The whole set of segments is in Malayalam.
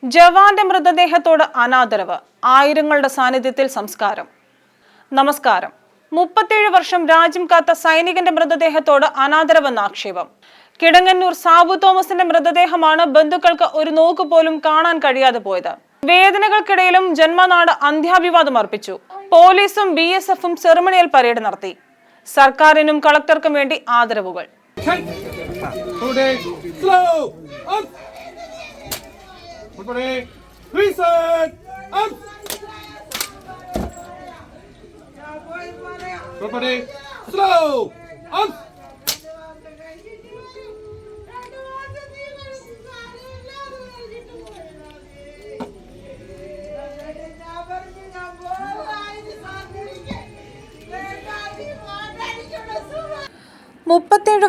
ജവാന്റെ മൃതദേഹത്തോട് അനാദരവ്, ആയിരങ്ങളുടെ സാന്നിധ്യത്തിൽ സംസ്കാരം. നമസ്കാരം. 37 വർഷം രാജ്യം കാത്ത സൈനികന്റെ മൃതദേഹത്തോട് അനാദരവെന്ന ആക്ഷേപം. കിടങ്ങന്നൂർ സാബു തോമസിന്റെ മൃതദേഹമാണ് ബന്ധുക്കൾക്ക് ഒരു നോക്ക് പോലും കാണാൻ കഴിയാതെ പോയത്. വേദനകൾക്കിടയിലും ജന്മനാട് അന്ത്യാഭിവാദം അർപ്പിച്ചു. പോലീസും BSFും സെറിമണിയൽ പരേഡ് നടത്തി. സർക്കാരിനും കളക്ടർക്കും വേണ്ടി ആദരവുകൾ.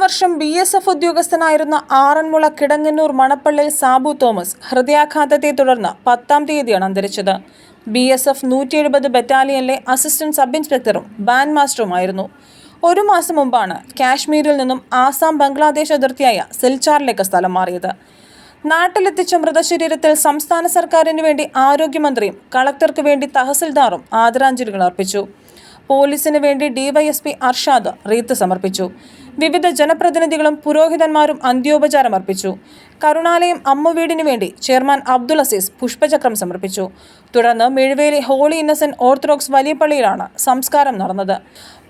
വർഷം BSF ഉദ്യോഗസ്ഥനായിരുന്ന ആറന്മുള കിടങ്ങന്നൂർ മണപ്പള്ളിൽ സാബു തോമസ് ഹൃദയാഘാതത്തെ തുടർന്ന് 10-ാം തീയതിയാണ് അന്തരിച്ചത്. BSF 170 ബറ്റാലിയനിലെ അസിസ്റ്റന്റ് സബ് ഇൻസ്പെക്ടറും ബാൻഡ് മാസ്റ്ററുമായിരുന്നു. ഒരു മാസം മുമ്പാണ് കാശ്മീരിൽ നിന്നും ആസാം ബംഗ്ലാദേശ് അതിർത്തിയായ സിൽച്ചാറിലേക്ക് സ്ഥലം മാറിയത്. നാട്ടിലെത്തിച്ച മൃതശരീരത്തിൽ സംസ്ഥാന സർക്കാരിന് വേണ്ടി ആരോഗ്യമന്ത്രിയും കളക്ടർക്ക് വേണ്ടി തഹസിൽദാറും ആദരാഞ്ജലികൾ അർപ്പിച്ചു. പോലീസിന് വേണ്ടി DYSP അർഷാദ് റീത്ത് സമർപ്പിച്ചു. വിവിധ ജനപ്രതിനിധികളും പുരോഹിതന്മാരും അന്ത്യോപചാരം അർപ്പിച്ചു. കരുണാലയം അമ്മുവീടിനു വേണ്ടി ചെയർമാൻ അബ്ദുൽ അസീസ് പുഷ്പചക്രം സമർപ്പിച്ചു. തുടർന്ന് മിഴുവേലി ഹോളി ഇന്നസെന്റ് ഓർത്തഡോക്സ് വലിയ പള്ളിയിലാണ് സംസ്കാരം നടന്നത്.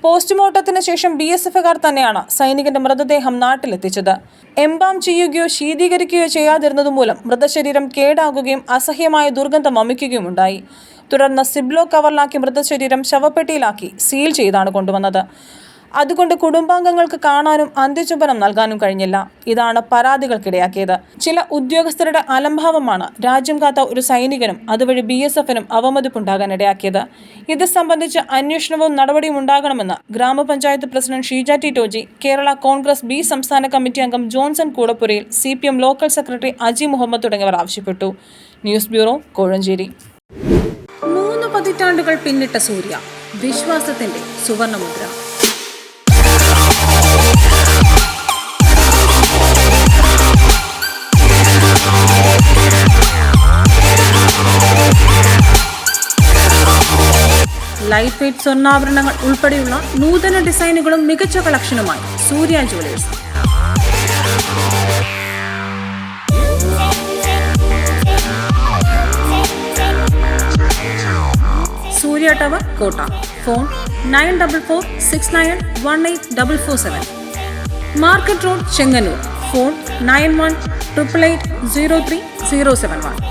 പോസ്റ്റ്മോർട്ടത്തിന് ശേഷം BSFകാർ തന്നെയാണ് സൈനികന്റെ മൃതദേഹം നാട്ടിലെത്തിച്ചത്. എംബാം ചെയ്യുകയോ ശീതീകരിക്കുകയോ ചെയ്യാതിരുന്നതുമൂലം മൃതശരീരം കേടാകുകയും അസഹ്യമായ ദുർഗന്ധം വമിക്കുകയും ഉണ്ടായി. തുടർന്ന് സിബ്ലോ കവറിലാക്കി മൃതശരീരം ശവപ്പെട്ടിയിലാക്കി സീൽ ചെയ്താണ് കൊണ്ടുവന്നത്. അതുകൊണ്ട് കുടുംബാംഗങ്ങൾക്ക് കാണാനും അന്ത്യചുംബനം നൽകാനും കഴിഞ്ഞില്ല. ഇതാണ് പരാതികൾക്കിടയാക്കിയത്. ചില ഉദ്യോഗസ്ഥരുടെ അലംഭാവമാണ് രാജ്യം കാത്ത ഒരു സൈനികനും അതുവഴി BSFനും അവമതിപ്പുണ്ടാകാൻ ഇടയാക്കിയത്. ഇത് സംബന്ധിച്ച് അന്വേഷണവും നടപടിയും ഉണ്ടാകണമെന്ന് ഗ്രാമപഞ്ചായത്ത് president Sheeja T Toji, Kerala Congress B സംസ്ഥാന കമ്മിറ്റി അംഗം Johnson Koodappurayil, CPM local secretary Aji Muhammad തുടങ്ങിയവർ ആവശ്യപ്പെട്ടു. News bureau, Kozhencherry. 3 പതിറ്റാണ്ടുകൾ പിന്നിട്ട സൂര്യ, വിശ്വാസത്തിന്റെ സുവർണമുദ്ര. ലൈറ്റ് വെയ്റ്റ് സ്വർണ്ണാഭരണങ്ങൾ ഉൾപ്പെടെയുള്ള നൂതന ഡിസൈനുകളും മികച്ച കളക്ഷനുമായി സൂര്യ ജ്വല്ലേഴ്സ്. സൂര്യ ടവർ, കോട്ട. Phone 9446918447. Market road, Chengannur. Phone 9188803071.